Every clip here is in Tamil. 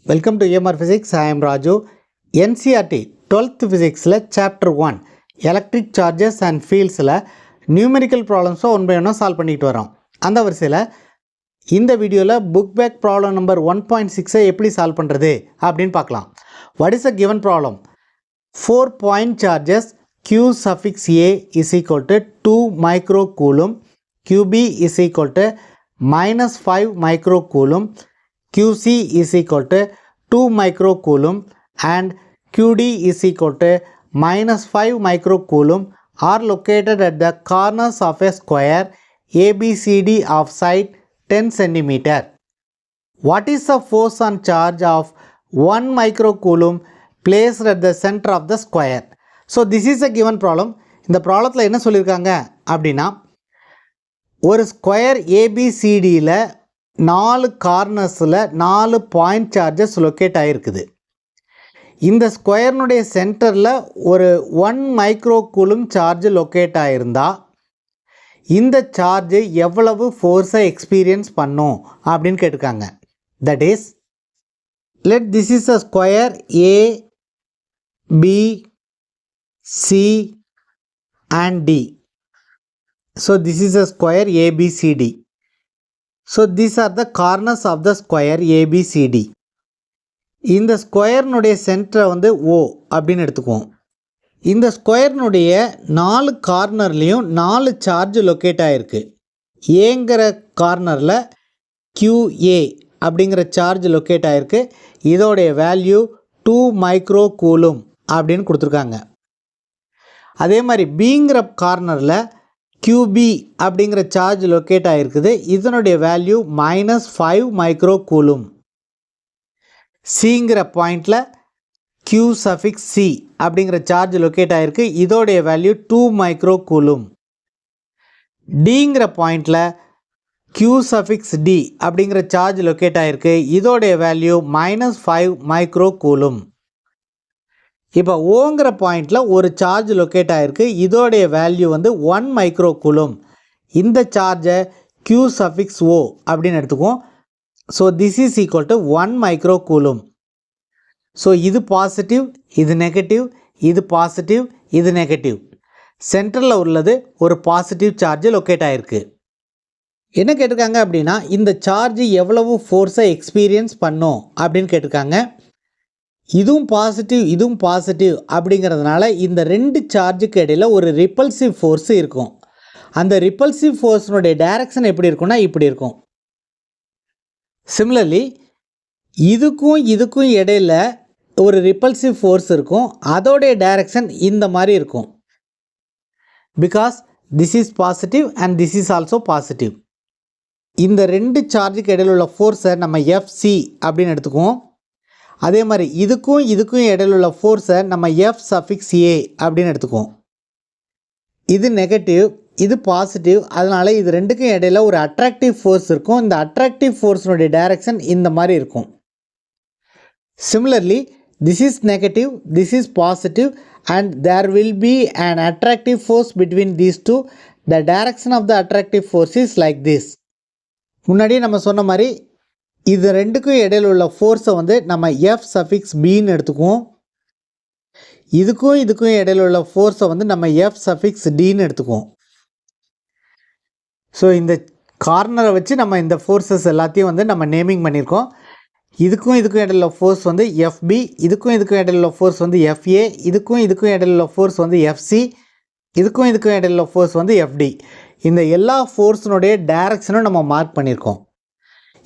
Welcome to EMR Physics. I am Raju. NCERT 12th Physics Chapter 1 Electric Charges and Fields Numerical Problems one by one solve பண்ணிட்டு வரோம். அந்த வரிசையில் இந்த வீடியோவில் book back problem number 1.6 எப்படி சால்வ் பண்ணுறது அப்படின்னு பார்க்கலாம். What is the given problem? 4 point charges Q suffix A is equal to 2 microcoulomb, QB is equal to minus 5 microcoulomb, QC is equal to 2 microcoulomb and QD is equal to minus 5 microcoulomb are located at the corners of a square ABCD of side 10 cm. What is the force on charge of 1 microcoulomb placed at the center of the square? So this is a given problem. இந்த ப்ராப்ளத்தில் என்ன சொல்லியிருக்காங்க அப்படின்னா, ஒரு ஸ்கொயர் ஏபிசிடியில் 4 கார்னர்ஸில் 4 பாயிண்ட் சார்ஜஸ் லொக்கேட் ஆகிருக்குது. இந்த ஸ்கொயர்னுடைய சென்டரில் ஒரு 1 மைக்ரோகூலும் சார்ஜ் லொக்கேட் ஆகிருந்தால் இந்த சார்ஜ் எவ்வளவு ஃபோர்ஸை எக்ஸ்பீரியன்ஸ் பண்ணும் அப்படின்னு கேட்டிருக்காங்க. That is, let this is a square A B C and D. So this is a square ABCD. So these are the corners of the square ABCD. இந்த ஸ்கொயர்னுடைய சென்டரை வந்து O அப்படின்னு எடுத்துக்குவோம். இந்த ஸ்கொயர்னுடைய 4 கார்னர்லேயும் 4 சார்ஜ் லொக்கேட் ஆகிருக்கு. ஏங்கிற கார்னரில் QA அப்படிங்கிற சார்ஜ் லொக்கேட் ஆகிருக்கு. இதோடைய வேல்யூ 2 மைக்ரோகூலும் அப்படின்னு கொடுத்துருக்காங்க. அதே மாதிரி பிங்கிற கார்னரில் QB அப்படிங்கிற சார்ஜ் லொக்கேட் ஆகிருக்குது. இதனுடைய வேல்யூ minus 5 மைக்ரோகூலும். சிங்கிற பாயிண்டில் Q suffix C அப்படிங்கிற சார்ஜ் லொக்கேட் ஆகிருக்கு. இதோடைய வேல்யூ 2 மைக்ரோகூலும். டிங்கிற பாயிண்டில் Q suffix D அப்படிங்கிற சார்ஜ் லொக்கேட் ஆகிருக்கு. இதோடைய வேல்யூ minus 5 மைக்ரோகூலும். இப்போ ஓங்கிற பாயிண்டில் ஒரு சார்ஜ் லொக்கேட் ஆகிருக்கு. இதோடைய வேல்யூ வந்து 1 மைக்ரோகூலும். இந்த சார்ஜை Q suffix O அப்படின்னு எடுத்துக்குவோம். So this is equal to 1 மைக்ரோகூலும். ஸோ இது பாசிட்டிவ், இது நெகட்டிவ், இது பாசிட்டிவ், இது நெகட்டிவ். சென்டரில் உள்ளது ஒரு பாசிட்டிவ் சார்ஜ் லொக்கேட் ஆகிருக்கு. என்ன கேட்டிருக்காங்க அப்படின்னா, இந்த சார்ஜ் எவ்வளவு ஃபோர்ஸை எக்ஸ்பீரியன்ஸ் பண்ணும் அப்படின்னு கேட்டிருக்காங்க. இதுவும் பாசிட்டிவ் அப்படிங்கிறதுனால இந்த ரெண்டு சார்ஜுக்கு இடையில் ஒரு ரிப்பல்சிவ் ஃபோர்ஸ் இருக்கும். அந்த ரிப்பல்சிவ் ஃபோர்ஸினுடைய டைரக்ஷன் எப்படி இருக்கும்னா இப்படி இருக்கும். சிமிலர்லி இதுக்கும் இடையில் ஒரு ரிப்பல்சிவ் ஃபோர்ஸ் இருக்கும். அதோடைய டைரக்ஷன் இந்த மாதிரி இருக்கும். Because this is positive and this is also positive. இந்த ரெண்டு சார்ஜுக்கு இடையில் உள்ள ஃபோர்ஸை நம்ம FC அப்படின்னு எடுத்துக்குவோம். அதே மாதிரி இதுக்கும் இடையில உள்ள ஃபோர்ஸை நம்ம F suffix A அப்படின்னு எடுத்துக்குவோம். இது நெகட்டிவ், இது பாசிட்டிவ். அதனால் இது ரெண்டுக்கும் இடையில ஒரு அட்ராக்டிவ் ஃபோர்ஸ் இருக்கும். இந்த அட்ராக்டிவ் ஃபோர்ஸினுடைய டைரக்ஷன் இந்த மாதிரி இருக்கும். Similarly this is negative, this is positive and there will be an attractive force between these two. The direction of the attractive force is like this. முன்னாடி நம்ம சொன்ன மாதிரி இது ரெண்டுக்கும் இடையில் உள்ள ஃபோர்ஸை வந்து நம்ம F suffix Bன்னு எடுத்துக்குவோம். இதுக்கும் இடையில் உள்ள ஃபோர்ஸை வந்து நம்ம F suffix Dன்னு எடுத்துக்குவோம். ஸோ இந்த கார்னரை வச்சு நம்ம இந்த ஃபோர்ஸஸ் எல்லாத்தையும் வந்து நம்ம நேமிங் பண்ணியிருக்கோம். இதுக்கும் இடையில் உள்ள ஃபோர்ஸ் வந்து FB, இதுக்கும் இடையில் உள்ள ஃபோர்ஸ் வந்து FA, இதுக்கும் இடையில் உள்ள ஃபோர்ஸ் வந்து FC, இதுக்கும் இடையில் உள்ள ஃபோர்ஸ் வந்து FD. இந்த எல்லா ஃபோர்ஸினுடைய டைரக்ஷனும் நம்ம மார்க் பண்ணியிருக்கோம்.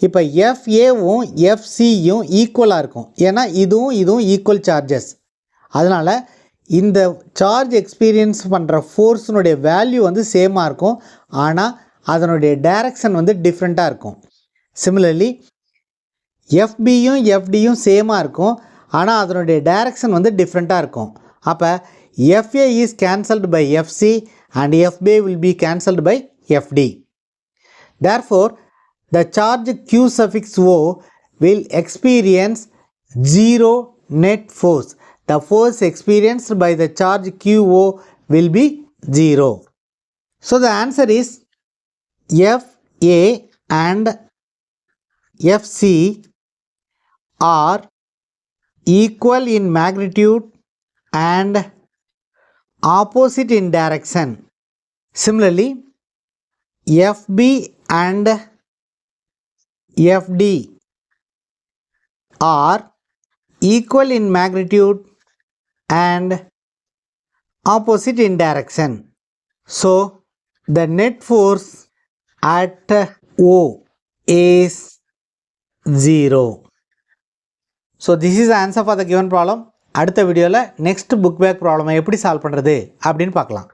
இப்போ FAவும் FCயும் ஈக்குவலாக இருக்கும். ஏன்னா இதுவும் ஈக்குவல் சார்ஜஸ். அதனால் இந்த சார்ஜ் எக்ஸ்பீரியன்ஸ் பண்ணுற ஃபோர்ஸினுடைய வேல்யூ வந்து சேமாக இருக்கும். ஆனால் அதனுடைய டைரக்ஷன் வந்து டிஃப்ரெண்ட்டாக இருக்கும். சிமிலர்லி FBயும் FDயும் சேமாக இருக்கும். ஆனால் அதனுடைய டைரக்ஷன் வந்து டிஃப்ரெண்ட்டாக இருக்கும். அப்போ FA is cancelled by FC and FB will be cancelled by FD. Therefore the charge Q suffix O will experience zero net force. The force experienced by the charge QO will be 0. So the answer is FA and FC are equal in magnitude and opposite in direction. Similarly, FB and FD are equal in magnitude and opposite in direction. So, the net force at O is 0. So, this is the answer for the given problem. அடுத்த வீடியோவில் நெக்ஸ்ட் புக் பேக் ப்ராப்ளமை எப்படி சால்வ் பண்ணுறது அப்படின்னு பார்க்கலாம்.